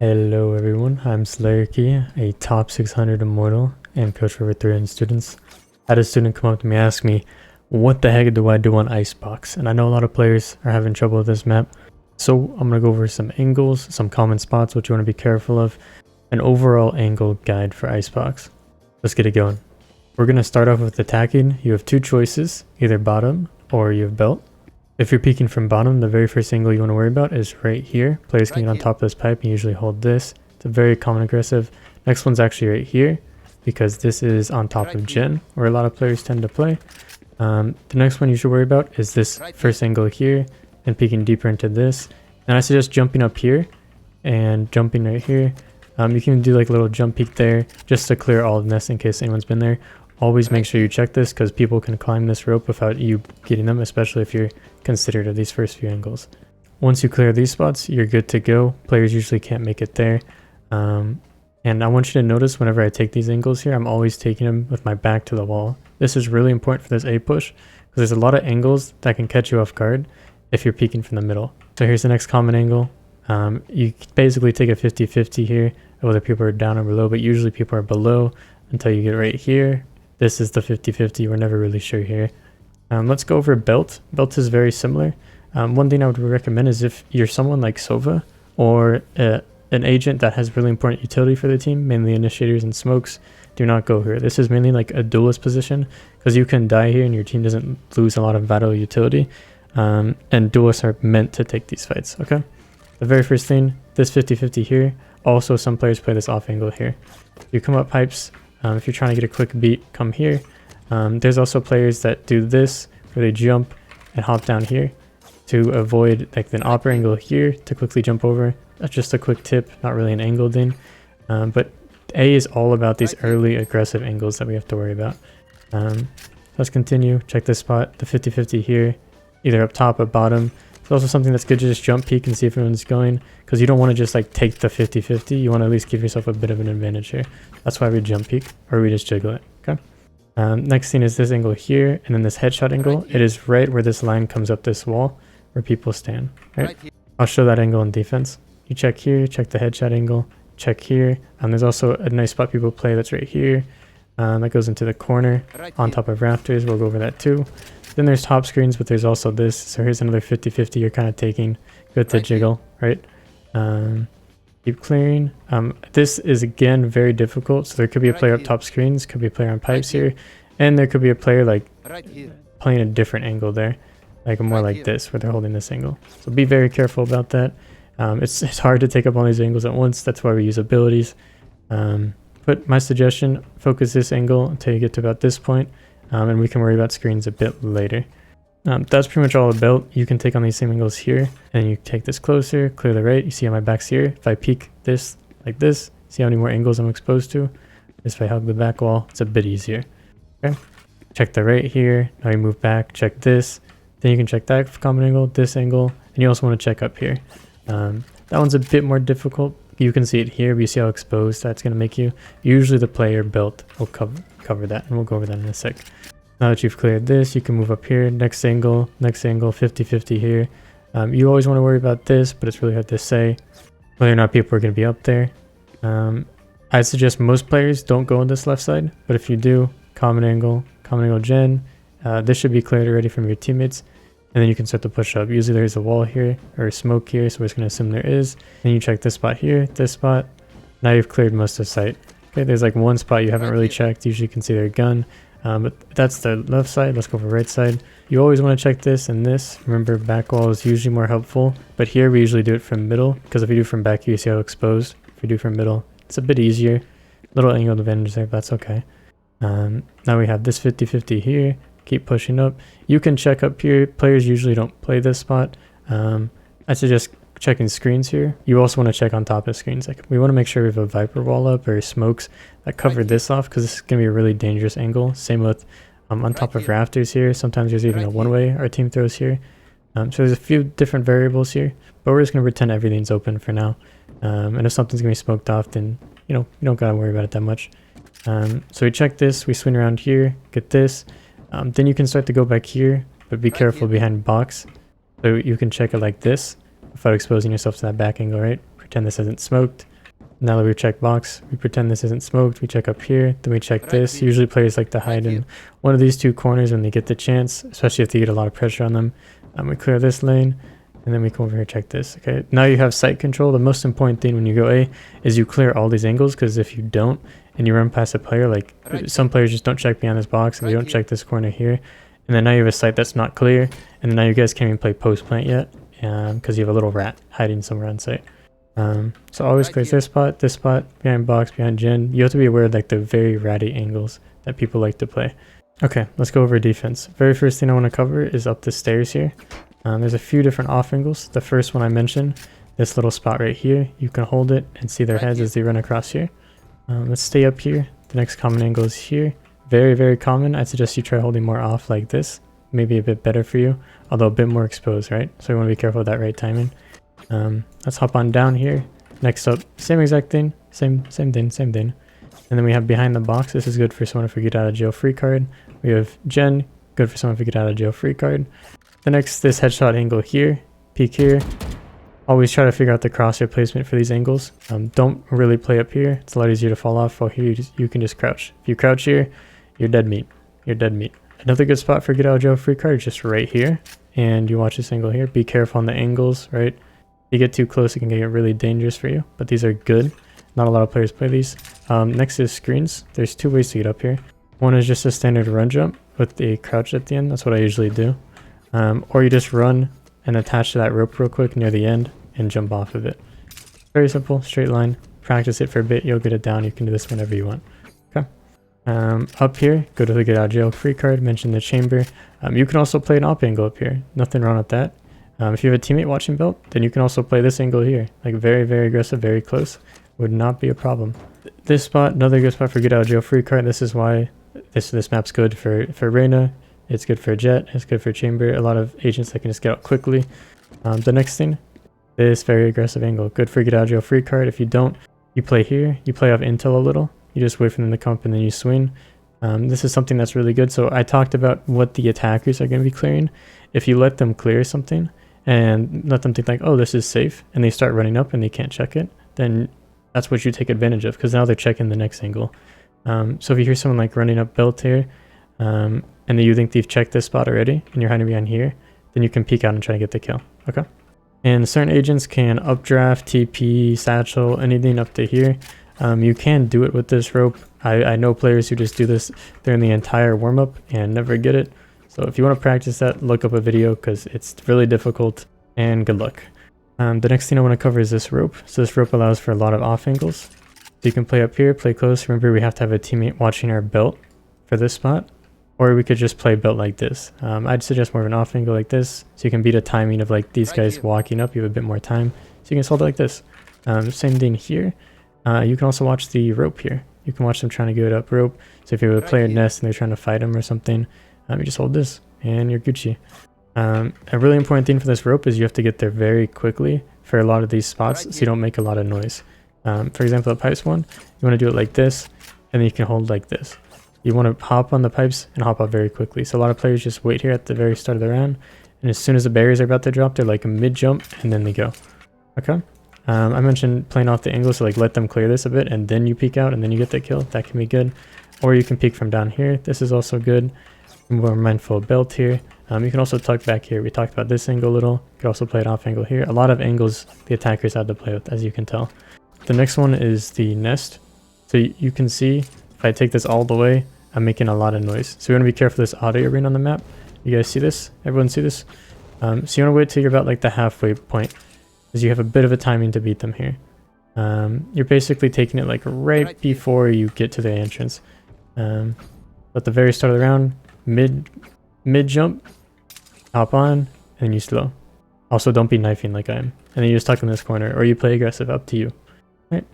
Hello everyone, I'm Slayerkey, a top 600 immortal and coach for over 300 students. I had a student come up to me and ask me, what the heck do I do on Icebox? And I know a lot of players are having trouble with this map. So I'm going to go over some angles, some common spots which you want to be careful of, an overall angle guide for Icebox. Let's get it going. We're going to start off with attacking. You have two choices, either bottom or you have belt. If you're peeking from bottom, the very first angle you want to worry about is right here. Players can get on top of this pipe and usually hold this. It's a very common aggressive. Next one's actually right here because this is on top of gen, where a lot of players tend to play. The next one you should worry about is this first angle here and peeking deeper into this. And I suggest jumping up here and jumping right here. You can do like a little jump peek there just to clear all of this in case anyone's been there. Always make sure you check this because people can climb this rope without you getting them, especially if you're considered at these first few angles. Once you clear these spots, you're good to go. Players usually can't make it there. And I want you to notice whenever I take these angles here, I'm always taking them with my back to the wall. This is really important for this A push because there's a lot of angles that can catch you off guard if you're peeking from the middle. So here's the next common angle. You basically take a 50-50 here, whether people are down or below, but usually people are below until you get right here. This is the 50-50, we're never really sure here. Let's go over belt. Belt is very similar. One thing I would recommend is if you're someone like Sova or an agent that has really important utility for the team, mainly initiators and smokes, do not go here. This is mainly like a duelist position because you can die here and your team doesn't lose a lot of vital utility. And duelists are meant to take these fights, okay? The very first thing, this 50-50 here. Also, some players play this off angle here. You come up pipes. If you're trying to get a quick beat, come here. There's also players that do this, where they jump and hop down here to avoid like an upper angle here to quickly jump over. That's just a quick tip, not really an angle thing. But A is all about these early aggressive angles that we have to worry about. Let's continue. Check this spot, the 50-50 here, either up top or bottom. It's also something that's good to just jump peek and see if everyone's going, because you don't want to just like take the 50-50. You want to at least give yourself a bit of an advantage here. That's why we jump peek, or we just jiggle it, okay? Next thing is this angle here, and then this headshot angle. It is right where this line comes up this wall, where people stand, right? I'll show that angle in defense. You check here, check the headshot angle, check here. There's also a nice spot people play that's right here. That goes into the corner on top of rafters. We'll go over that too. Then there's top screens, but there's also this. So here's another 50-50 you're kind of taking. Good to jiggle, right? Keep clearing. This is again very difficult. So there could be a player up top screens, could be a player on pipes here, and there could be a player like playing a different angle there, like more like this, where they're holding this angle. So be very careful about that. It's hard to take up all these angles at once. That's why we use abilities. But my suggestion, focus this angle until you get to about this point. And we can worry about screens a bit later. That's pretty much all about. You can take on these same angles here, and you take this closer, clear the right. You see how my back's here. If I peek this like this, see how many more angles I'm exposed to. If I hug the back wall, it's a bit easier. Okay. Check the right here. Now you move back, check this. Then you can check that common angle, this angle, and you also want to check up here. That one's a bit more difficult. You can see it here, but you see how exposed that's going to make you. Usually the player belt will cover that, and we'll go over that in a sec. Now that you've cleared this, you can move up here, next angle, 50-50 here. You always want to worry about this, but it's really hard to say whether or not people are going to be up there. I suggest most players don't go on this left side, but if you do, common angle gen, this should be cleared already from your teammates. And then you can start to push up. Usually there's a wall here or a smoke here, so we're just going to assume there is. Then you check this spot here, this spot. Now you've cleared most of the site. Okay, there's like one spot you haven't really checked. Usually you can see their gun. But that's the left side. Let's go for right side. You always want to check this and this. Remember, back wall is usually more helpful. But here we usually do it from middle, because if you do from back, you see how exposed. If you do from middle, it's a bit easier. Little angle advantage there, but that's okay. Now we have this 50-50 here. Keep pushing up. You can check up here. Players usually don't play this spot. I suggest checking screens here. You also want to check on top of screens. Like we want to make sure we have a Viper wall up or smokes that cover this off, because this is going to be a really dangerous angle. Same with on top of rafters here. Sometimes there's even a one-way our team throws here. So there's a few different variables here, but we're just going to pretend everything's open for now. And if something's going to be smoked off, then you don't got to worry about it that much. So we check this. We swing around here. Get this. Then you can start to go back here, but be careful behind box. So you can check it like this without exposing yourself to that back angle, right? pretend this isn't smoked. Now that we've checked box, we pretend this isn't smoked, we check up here, then we check this. Usually players like to hide in one of these two corners when they get the chance, especially if they get a lot of pressure on them. We clear this lane, and then we come over here, check this. Okay, now you have sight control. The most important thing when you go A is you clear all these angles, because if you don't, and you run past a player, like some players just don't check behind this box, and they don't check this corner here, and then now you have a sight that's not clear, and now you guys can't even play post plant yet, because you have a little rat hiding somewhere on sight. So always clear this spot, behind box, behind gen. You have to be aware of like the very ratty angles that people like to play. Okay, let's go over defense. Very first thing I want to cover is up the stairs here. There's a few different off angles. The first one I mentioned, this little spot right here, you can hold it and see their heads as they run across here. Let's stay up here. The next common angle is here. Very, very common. I'd suggest you try holding more off like this. Maybe a bit better for you, although a bit more exposed, right? So you want to be careful with that right timing. Let's hop on down here. Next up, same exact thing, same thing. And then we have behind the box. This is good for someone if we get out of jail free card. We have gen, good for someone if we get out of jail free card. The next, this headshot angle here, peek here. Always try to figure out the crosshair placement for these angles. Don't really play up here. It's a lot easier to fall off. While here you can just crouch. If you crouch here, you're dead meat. You're dead meat. Another good spot for get out of jail free card is just right here. And you watch this angle here. Be careful on the angles, right? If you get too close, it can get really dangerous for you. But these are good. Not a lot of players play these. Next is screens. There's two ways to get up here. One is just a standard run jump with a crouch at the end. That's what I usually do. Or you just run and attach to that rope real quick near the end and jump off of it. Very simple, straight line. Practice it for a bit, you'll get it down. You can do this whenever you want. Okay. Up here, go to the get out of jail free card, mention the chamber. You can also play an op angle up here. Nothing wrong with that. If you have a teammate watching belt, then you can also play this angle here. Like very, very aggressive, very close. Would not be a problem. This spot, another good spot for get out of jail free card. This is why this map's good for Reyna. It's good for Jet. It's good for chamber. A lot of agents that can just get out quickly. The next thing, this very aggressive angle. Good for get out of jail free card. If you don't, you play here. You play off intel a little. You just wait for them to come up and then you swing. This is something that's really good. So I talked about what the attackers are going to be clearing. If you let them clear something and let them think like, oh, this is safe, and they start running up and they can't check it, then that's what you take advantage of, because now they're checking the next angle. So if you hear someone like running up belt here, and then you think they've checked this spot already and you're hiding behind here, then you can peek out and try to get the kill. Okay. And certain agents can updraft, TP, satchel, anything up to here. You can do it with this rope. I know players who just do this during the entire warm-up and never get it. So if you want to practice that, look up a video, because it's really difficult, and good luck. The next thing I want to cover is this rope. So this rope allows for a lot of off angles. So you can play up here, play close. Remember, we have to have a teammate watching our belt for this spot. Or we could just play belt like this. I'd suggest more of an off angle like this, so you can beat a timing of like these guys walking up. You have a bit more time, so you can hold it like this. Same thing here. You can also watch the rope here. You can watch them trying to get up rope. So if you have a player nest and they're trying to fight him or something, you just hold this and you're Gucci. A really important thing for this rope is you have to get there very quickly for a lot of these spots, so you don't make a lot of noise. For example, the pipes one, you want to do it like this, and then you can hold like this. You want to hop on the pipes and hop up very quickly. So a lot of players just wait here at the very start of the round, and as soon as the barriers are about to drop, they're like a mid jump and then they go. Okay. I mentioned playing off the angle, so like let them clear this a bit and then you peek out and then you get the kill. That can be good. Or you can peek from down here. This is also good. More mindful of belt here. You can also tuck back here. We talked about this angle a little. You can also play an off angle here. A lot of angles the attackers had to play with, as you can tell. The next one is the nest. So you can see if I take this all the way, I'm making a lot of noise. So you want to be careful of this audio ring on the map. You guys see this? Everyone see this? So you want to wait till you're about like the halfway point, because you have a bit of a timing to beat them here. You're basically taking it like right before you get to the entrance. At the very start of the round, mid jump, hop on, and then you slow. Also, don't be knifing like I am. And then you just tuck in this corner, or you play aggressive, up to you. Right?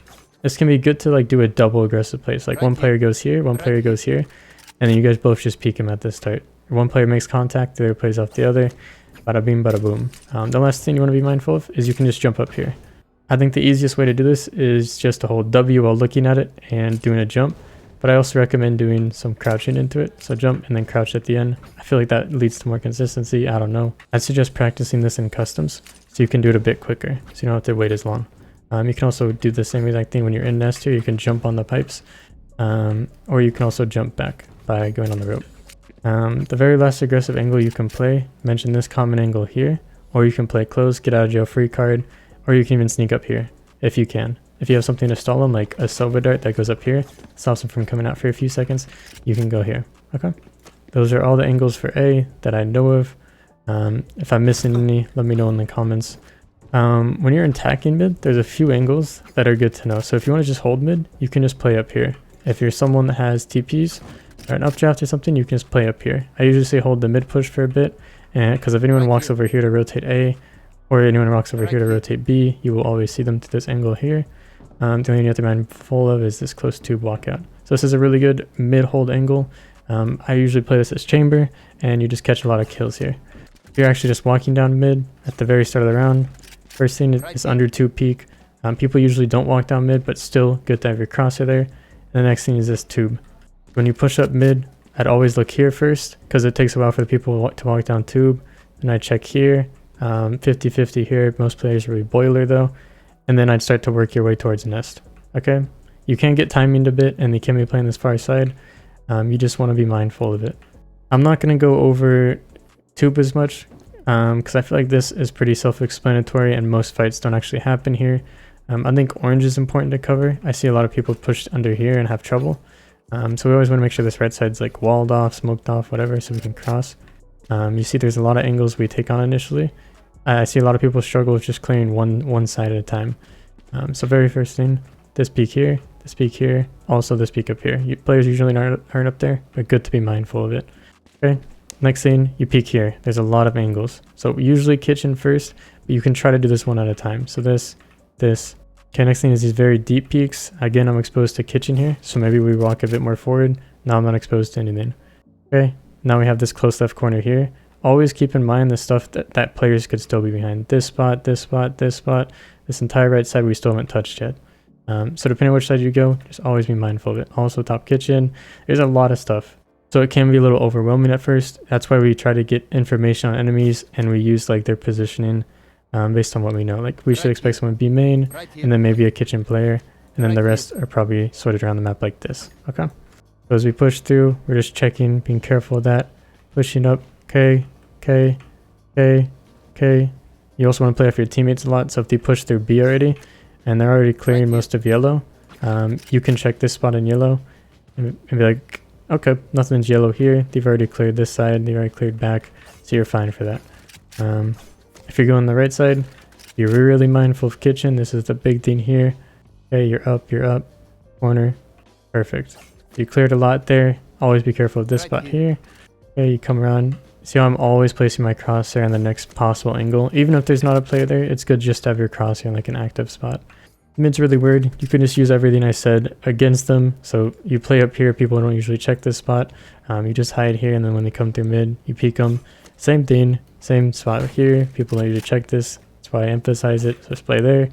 This can be good to like do a double aggressive place. Like one player goes here, one player goes here, and then you guys both just peek him at the start. One player makes contact, the other plays off the other. Bada bing, bada boom. The last thing you want to be mindful of is you can just jump up here. I think the easiest way to do this is just to hold W while looking at it and doing a jump. But I also recommend doing some crouching into it. So jump and then crouch at the end. I feel like that leads to more consistency. I don't know. I'd suggest practicing this in customs so you can do it a bit quicker, so you don't have to wait as long. You can also do the same exact thing when you're in nest here. You can jump on the pipes, or you can also jump back by going on the rope. The very last aggressive angle you can play, mention this common angle here, or you can play close, get out of jail free card, or you can even sneak up here, if you can. If you have something to stall them, like a silver dart that goes up here, stops them from coming out for a few seconds, you can go here, okay? Those are all the angles for A that I know of. If I'm missing any, let me know in the comments. When you're attacking mid, there's a few angles that are good to know. So if you want to just hold mid, you can just play up here. If you're someone that has TPs or an updraft or something, you can just play up here. I usually say hold the mid push for a bit, and because if anyone walks over here to rotate A, or anyone walks over here to rotate B, you will always see them to this angle here. The only thing you have to be mindful of is this close tube walkout. So this is a really good mid hold angle. I usually play this as chamber, and you just catch a lot of kills here. If you're actually just walking down mid at the very start of the round, first thing is under tube peak. People usually don't walk down mid, but still good to have your crosshair there. And the next thing is this tube. When you push up mid, I'd always look here first, because it takes a while for the people to walk down tube. And I check here, 50-50 here. Most players really boiler though. And then I'd start to work your way towards nest. Okay? You can get timing a bit, and you can be playing this far side. You just want to be mindful of it. I'm not going to go over tube as much, because I feel like this is pretty self-explanatory and most fights don't actually happen here. I think orange is important to cover. I see a lot of people push under here and have trouble. So we always want to make sure this red side's like walled off, smoked off, whatever, so we can cross. You see there's a lot of angles we take on initially. I see a lot of people struggle with just clearing one side at a time. So very first thing, this peak here, also this peak up here. Players usually aren't up there, but good to be mindful of it. Okay, next thing, you peek here. There's a lot of angles. So usually kitchen first, but you can try to do this one at a time. So this. Okay, next thing is these very deep peaks. Again, I'm exposed to kitchen here, so maybe we walk a bit more forward. Now I'm not exposed to anything. Okay, now we have this close left corner here. Always keep in mind the stuff that players could still be behind. This spot, this spot, this spot. This entire right side we still haven't touched yet. So depending on which side you go, just always be mindful of it. Also top kitchen, there's a lot of stuff. So it can be a little overwhelming at first. That's why we try to get information on enemies, and we use like their positioning based on what we know. Like we should expect someone to be main, and then maybe a kitchen player, and then the rest are probably sorted around the map like this. Okay. So as we push through, we're just checking, being careful of that. Pushing up, okay. You also want to play off your teammates a lot, so if they push through B already, and they're already clearing most of yellow, you can check this spot in yellow, and be like, okay, nothing's yellow here, they've already cleared this side, they've already cleared back, so you're fine for that. If you're going the right side, be really mindful of kitchen. This is the big thing here. Okay, you're up, corner, perfect. You cleared a lot there, always be careful of this spot here. Okay, you come around. See how I'm always placing my crosshair on the next possible angle. Even if there's not a player there, it's good just to have your crosshair in like an active spot. Mid's really weird. You can just use everything I said against them. So you play up here, people don't usually check this spot. You just hide here, and then when they come through mid, you peek them. Same thing, same spot here. People don't usually check this. That's why I emphasize it. So just play there.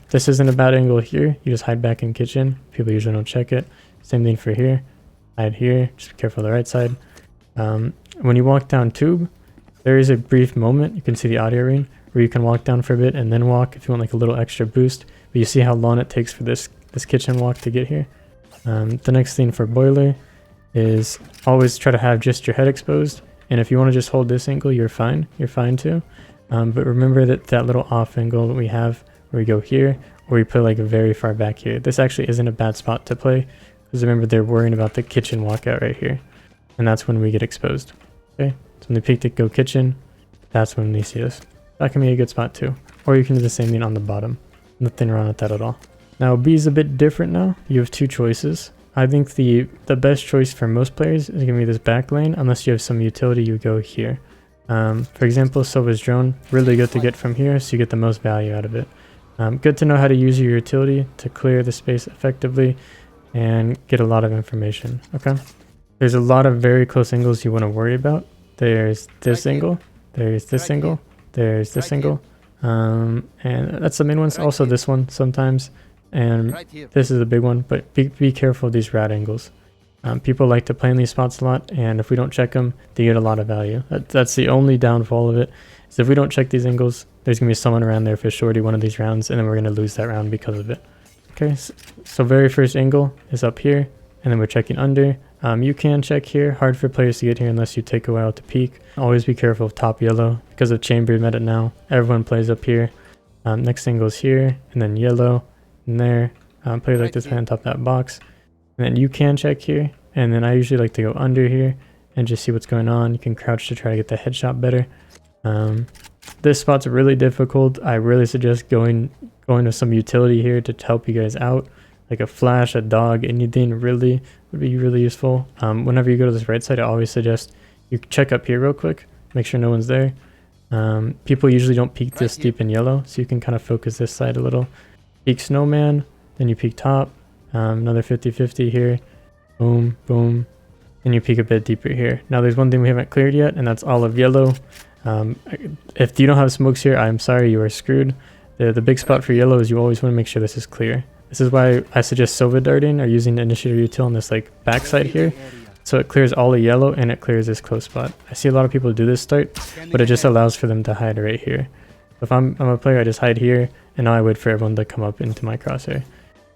This isn't a bad angle here. You just hide back in kitchen. People usually don't check it. Same thing for here. Hide here. Just be careful of the right side. When you walk down tube, there is a brief moment, you can see the audio ring, where you can walk down for a bit and then walk if you want like a little extra boost. But you see how long it takes for this kitchen walk to get here. The next thing for boiler is always try to have just your head exposed. And if you want to just hold this angle, you're fine. You're fine too. But remember that little off angle that we have where we go here, or we play like very far back here. This actually isn't a bad spot to play, because remember they're worrying about the kitchen walkout right here. And that's when we get exposed. Okay, so when they peek to go kitchen, that's when they see us. That can be a good spot too. Or you can do the same thing on the bottom. Nothing wrong with that at all. Now B is a bit different now. You have two choices. I think the best choice for most players is going to be this back lane, unless you have some utility, you go here. For example, Silva's drone, really good to get from here, so you get the most value out of it. Good to know how to use your utility to clear the space effectively and get a lot of information. Okay. There's a lot of very close angles you want to worry about. There's this angle, there's this angle, there's this angle, and that's the main ones. Also this one sometimes, and this is a big one, but be careful of these rad angles. People like to play in these spots a lot, and if we don't check them, they get a lot of value. That's the only downfall of it, is if we don't check these angles, there's going to be someone around there for shorty one of these rounds, and then we're going to lose that round because of it. Okay, so very first angle is up here, and then we're checking under. You can check here. Hard for players to get here unless you take a while to peek. Always be careful of top yellow. Because of chamber meta now, everyone plays up here. Next angle is here, and then yellow, and there. Play like this on top of that box. And then you can check here, and then I usually like to go under here and just see what's going on. You can crouch to try to get the headshot better. This spot's really difficult. I really suggest going to some utility here to help you guys out, like a flash, a dog, anything really would be really useful. Whenever you go to this right side, I always suggest you check up here real quick, make sure no one's there. People usually don't peek this deep in yellow, so you can kind of focus this side a little. Peek snowman, then you peek top. Another 50-50 here, boom, boom, and you peek a bit deeper here. Now there's one thing we haven't cleared yet, and that's all of yellow. If you don't have smokes here, I'm sorry, you are screwed. The big spot for yellow is you always want to make sure this is clear. This is why I suggest silver darting or using the initiator util on this like backside here, so it clears all the yellow and it clears this close spot. I see a lot of people do this start, but it just allows for them to hide right here. If I'm a player, I just hide here, and now I wait for everyone to come up into my crosshair.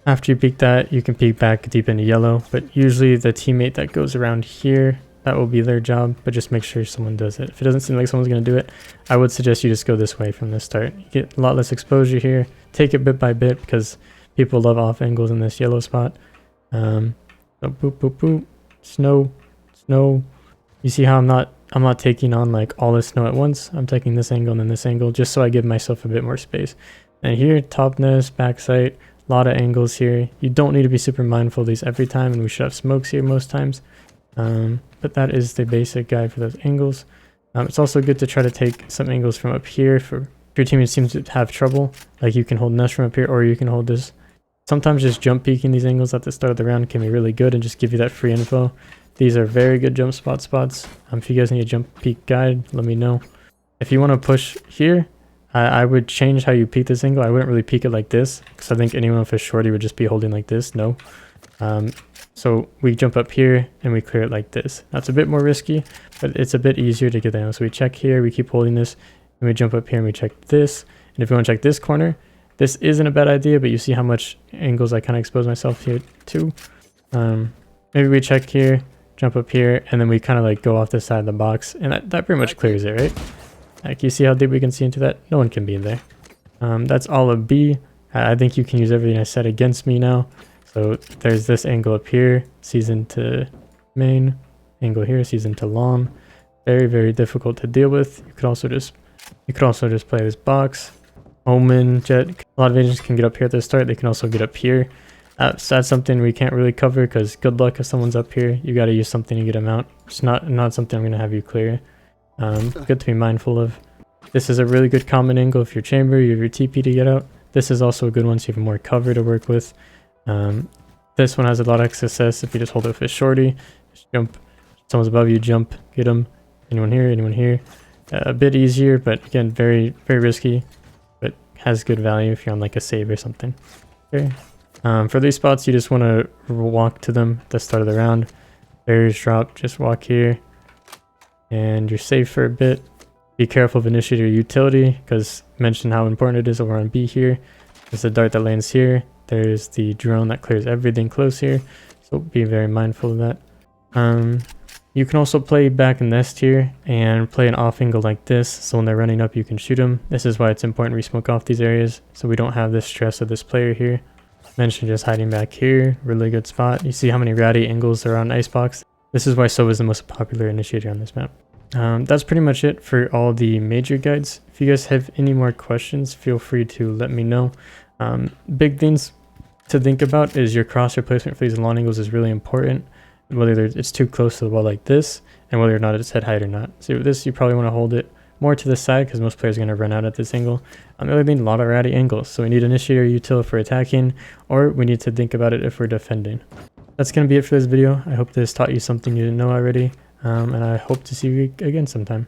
After you peek that, you can peek back deep into yellow, but usually the teammate that goes around here, that will be their job, but just make sure someone does it. If it doesn't seem like someone's going to do it, I would suggest you just go this way from the start. You get a lot less exposure here. Take it bit by bit because people love off angles in this yellow spot. So boop, boop, boop, snow, snow. You see how I'm not taking on like all this snow at once. I'm taking this angle and then this angle just so I give myself a bit more space. And here, top nest, back sight. A lot of angles here. You don't need to be super mindful of these every time, and we should have smokes here most times. But that is the basic guide for those angles. It's also good to try to take some angles from up here for if your teammate seems to have trouble. Like you can hold nest from up here, or you can hold this. Sometimes just jump peeking these angles at the start of the round can be really good and just give you that free info. These are very good jump spots. If you guys need a jump peek guide, let me know. If you want to push here, I would change how you peek this angle. I wouldn't really peek it like this, because I think anyone with a shorty would just be holding like this. No. So we jump up here and we clear it like this. That's a bit more risky, but it's a bit easier to get there. So we check here, we keep holding this, and we jump up here and we check this. And if you want to check this corner, this isn't a bad idea, but you see how much angles I kind of expose myself here to. Maybe we check here, jump up here, and then we kind of like go off the side of the box, and that pretty much clears it, right? Like you see how deep we can see into that? No one can be in there. That's all of B. I think you can use everything I said against me now. So there's this angle up here, sees into main, angle here, sees into long. Very, very difficult to deal with. You could also just play this box. Omen, Jet. A lot of agents can get up here at the start. They can also get up here. So that's something we can't really cover because good luck if someone's up here. You got to use something to get them out. It's not something I'm going to have you clear. Good to be mindful of. This is a really good common angle if you're chamber, you have your TP to get out. This is also a good one so you have more cover to work with. This one has a lot of success if you just hold it with a shorty. Just jump. Someone's above you, jump, get them. Anyone here, anyone here. A bit easier, but again, very, very risky. But has good value if you're on like a save or something. Okay. For these spots, you just want to walk to them at the start of the round. Barriers drop, just walk here. And you're safe for a bit. Be careful of initiator utility, because mention how important it is over on B here. There's the dart that lands here. There's the drone that clears everything close here. So be very mindful of that. You can also play back in nest here and play an off angle like this. So when they're running up, you can shoot them. This is why it's important we smoke off these areas, so we don't have this stress of this player here. Mention just hiding back here. Really good spot. You see how many ratty angles there are on Icebox. This is why Sova is the most popular initiator on this map. That's pretty much it for all the major guides. If you guys have any more questions, feel free to let me know. Big things to think about is your crosshair placement for these long angles is really important. Whether it's too close to the wall like this, and whether or not it's head height or not. So this, you probably want to hold it more to the side because most players are going to run out at this angle. The other thing, a lot of ratty angles. So we need initiator util for attacking, or we need to think about it if we're defending. That's going to be it for this video. I hope this taught you something you didn't know already. And I hope to see you again sometime.